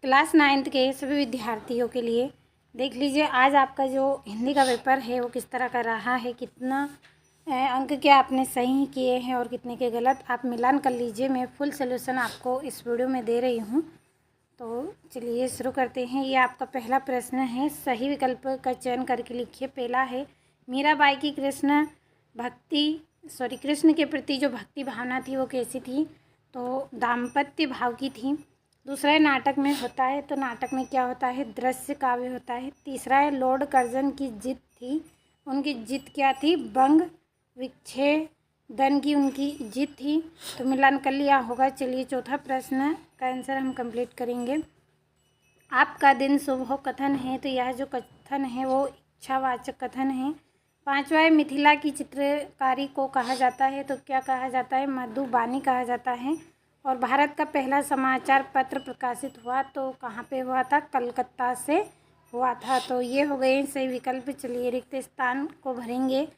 Class 9th के सभी विद्यार्थियों के लिए देख लीजिए आज आपका जो हिंदी का पेपर है वो किस तरह का रहा है, कितना अंक के आपने सही किए हैं और कितने के गलत, आप मिलान कर लीजिए। मैं फुल सोल्यूशन आपको इस वीडियो में दे रही हूँ। तो चलिए शुरू करते हैं। ये आपका पहला प्रश्न है, सही विकल्प का चयन करके लिखिए। पहला है, मीराबाई की कृष्ण के प्रति जो भक्ति भावना थी वो कैसी थी? तो दाम्पत्य भाव की थी। दूसरा है, नाटक में होता है तो नाटक में क्या होता है? दृश्य काव्य होता है। तीसरा है, लॉर्ड कर्जन की जीत थी, उनकी जीत क्या थी? बंग विच्छेदन की उनकी जीत थी। तो मिलान कर लिया होगा। चलिए चौथा प्रश्न का आंसर हम कंप्लीट करेंगे। आपका दिन शुभ हो कथन है, तो यह जो कथन है वो इच्छावाचक कथन है। पांचवा है, मिथिला की चित्रकारी को कहा जाता है, तो क्या कहा जाता है? मधुबानी कहा जाता है। और भारत का पहला समाचार पत्र प्रकाशित हुआ तो कहाँ पे हुआ था? कलकत्ता से हुआ था। तो ये हो गए सही विकल्प। चलिए रिक्त स्थान को भरेंगे।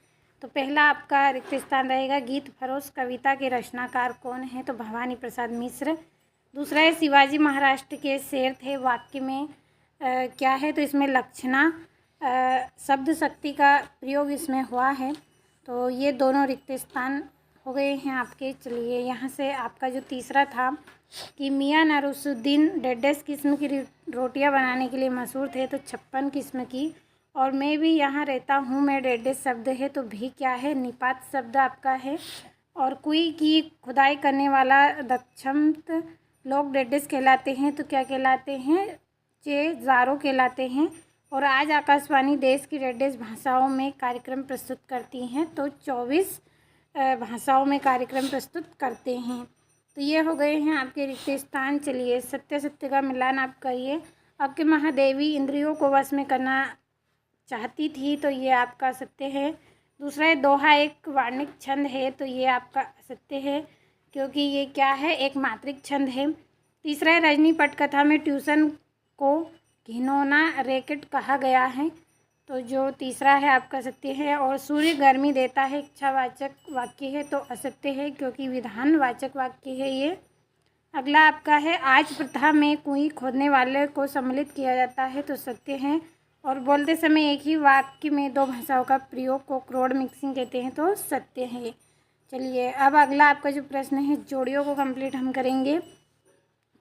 तो पहला आपका रिक्त स्थान रहेगा, गीत फरोश कविता के रचनाकार कौन है? तो भवानी प्रसाद मिश्र। दूसरा है, शिवाजी महाराष्ट्र के शेर थे, वाक्य में क्या है? तो इसमें लक्षणा शब्द शक्ति का प्रयोग इसमें हुआ है। तो ये दोनों रिक्त स्थान हो गए हैं आपके। चलिए यहाँ से आपका जो तीसरा था कि मियां नरूसुद्दीन डेढ़ किस्म की रोटियां बनाने के लिए मशहूर थे, तो 56 किस्म की। और मैं भी यहाँ रहता हूँ, मैं डेढ़ शब्द है, तो भी क्या है? निपात शब्द आपका है। और कुई की खुदाई करने वाला दक्षमत लोग डेढ़ कहलाते हैं, तो क्या कहलाते हैं? चेजारो कहलाते हैं। और आज आकाशवाणी देश की डेढ़ भाषाओं में कार्यक्रम प्रस्तुत करती हैं, तो 24 भाषाओं में कार्यक्रम प्रस्तुत करते हैं। तो ये हो गए हैं आपके रिक्त स्थान। चलिए सत्य सत्य का मिलान आप करिए। अक्के महादेवी इंद्रियों को वश में करना चाहती थी, तो ये आपका सत्य है। दूसरा है, दोहा एक वार्णिक छंद है, तो ये आपका सत्य है क्योंकि ये क्या है? एक मात्रिक छंद है। तीसरा है, रजनी पटकथा में ट्यूशन को घिनौना रैकेट कहा गया है, तो जो तीसरा है आपका सत्य है। और सूर्य गर्मी देता है इच्छावाचक वाक्य है, तो असत्य है क्योंकि विधानवाचक वाक्य है ये। अगला आपका है, आज प्रथा में कुएं खोदने वाले को सम्मिलित किया जाता है, तो सत्य है। और बोलते समय एक ही वाक्य में दो भाषाओं का प्रयोग को क्रोड मिक्सिंग कहते हैं, तो सत्य है। चलिए अब अगला आपका जो प्रश्न है, जोड़ियों को कंप्लीट हम करेंगे।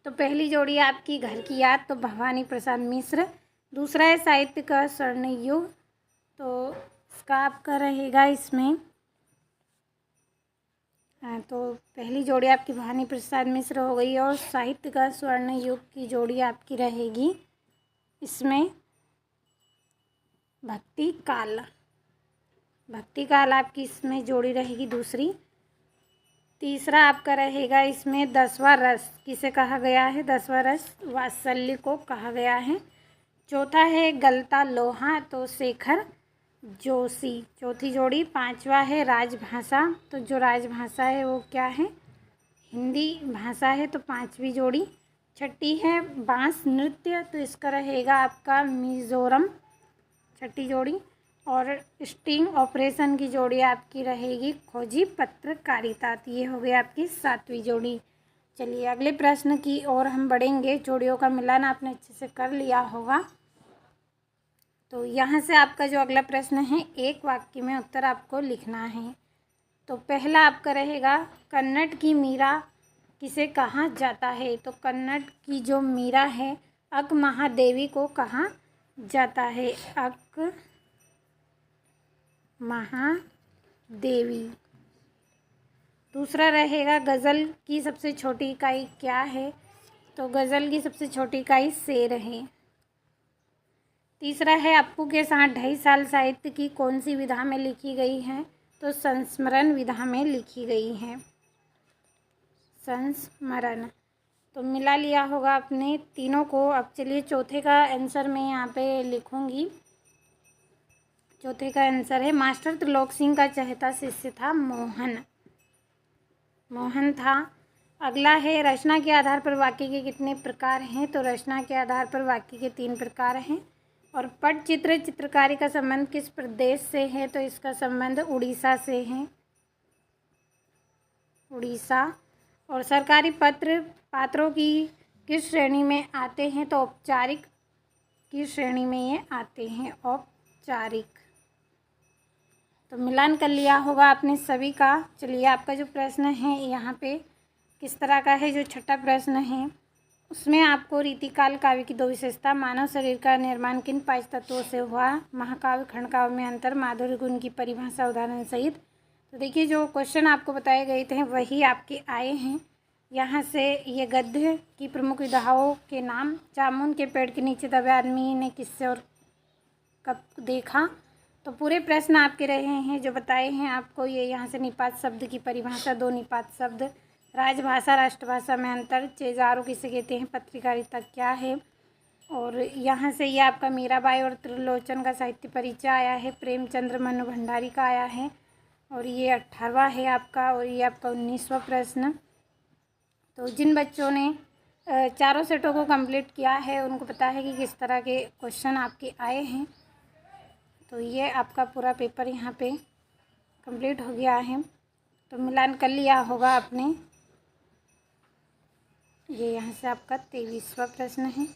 तो पहली जोड़ी आपकी घर की याद, तो भवानी प्रसाद मिश्र। दूसरा है, साहित्य का स्वर्ण युग, तो इसका आपका रहेगा इसमें तो पहली जोड़ी आपकी भवानी प्रसाद मिश्र हो गई। और साहित्य का स्वर्ण युग की जोड़ी आपकी रहेगी इसमें भक्ति काल आपकी इसमें जोड़ी रहेगी दूसरी। तीसरा आपका रहेगा इसमें 10वां रस, किसे कहा गया है? 10वां रस वात्सल्य को कहा गया है। चौथा है, गलता लोहा, तो शेखर जोशी, चौथी जोड़ी। पांचवा है, राजभाषा, तो जो राजभाषा है वो क्या है? हिंदी भाषा है, तो पांचवी जोड़ी। छठी है, बांस नृत्य, तो इसका रहेगा आपका मिजोरम, छठी जोड़ी। और स्टिंग ऑपरेशन की जोड़ी आपकी रहेगी खोजी पत्रकारिता, तो ये हो गई आपकी 7वीं जोड़ी। चलिए अगले प्रश्न की ओर हम बढ़ेंगे। जोड़ियों का मिलान आपने अच्छे से कर लिया होगा। तो यहाँ से आपका जो अगला प्रश्न है, एक वाक्य में उत्तर आपको लिखना है। तो पहला आपका रहेगा, कन्नड़ की मीरा किसे कहा जाता है? तो कन्नड़ की जो मीरा है अक महादेवी को कहा जाता है, अक महादेवी। दूसरा रहेगा, गज़ल की सबसे छोटी इकाई क्या है? तो गज़ल की सबसे छोटी इकाई शेर है। तीसरा है, अप्पू के साथ 2.5 साल साहित्य की कौन सी विधा में लिखी गई है? तो संस्मरण विधा में लिखी गई है, संस्मरण। तो मिला लिया होगा आपने तीनों को। अब चलिए चौथे का आंसर मैं यहाँ पे लिखूँगी। चौथे का आंसर है, मास्टर त्रिलोक सिंह का चहेता शिष्य था मोहन था। अगला है, रचना के आधार पर वाक्य के कितने प्रकार हैं? तो रचना के आधार पर वाक्य के 3 प्रकार हैं। और पटचित्र चित्रकारी का संबंध किस प्रदेश से है? तो इसका संबंध उड़ीसा से है, उड़ीसा। और सरकारी पात्रों की किस श्रेणी में आते हैं? तो औपचारिक की श्रेणी में ये आते हैं, औपचारिक। तो मिलान कर लिया होगा आपने सभी का। चलिए आपका जो प्रश्न है यहाँ पे किस तरह का है, जो छठा प्रश्न है उसमें आपको रीतिकाल काव्य की 2 विशेषता, मानव शरीर का निर्माण किन 5 तत्वों से हुआ, महाकाव्य खंडकाव्य में अंतर, माधुर्य गुण की परिभाषा उदाहरण सहित। तो देखिए जो क्वेश्चन आपको बताए गए थे वही आपके आए हैं। यहाँ से ये गद्य की प्रमुख विधाओं के नाम, जामुन के पेड़ के नीचे दबे आदमी ने किससे और कब देखा। तो पूरे प्रश्न आपके रहे हैं जो बताए हैं आपको। ये यहाँ से निपात शब्द की परिभाषा, 2 निपात शब्द, राजभाषा राष्ट्रभाषा में अंतर, चेजारो किसे कहते हैं, पत्रकारिता क्या है। और यहाँ से ये आपका मीराबाई और त्रिलोचन का साहित्य परिचय आया है, प्रेमचंद्र मनु भंडारी का आया है, और ये 18वां है आपका। और ये आपका 19वां प्रश्न। तो जिन बच्चों ने चारों सेटों को कंप्लीट किया है उनको पता है कि किस तरह के क्वेश्चन आपके आए हैं। तो ये आपका पूरा पेपर यहाँ पे कंप्लीट हो गया है। तो मिलान कर लिया होगा आपने। ये यहाँ से आपका 23वां प्रश्न है।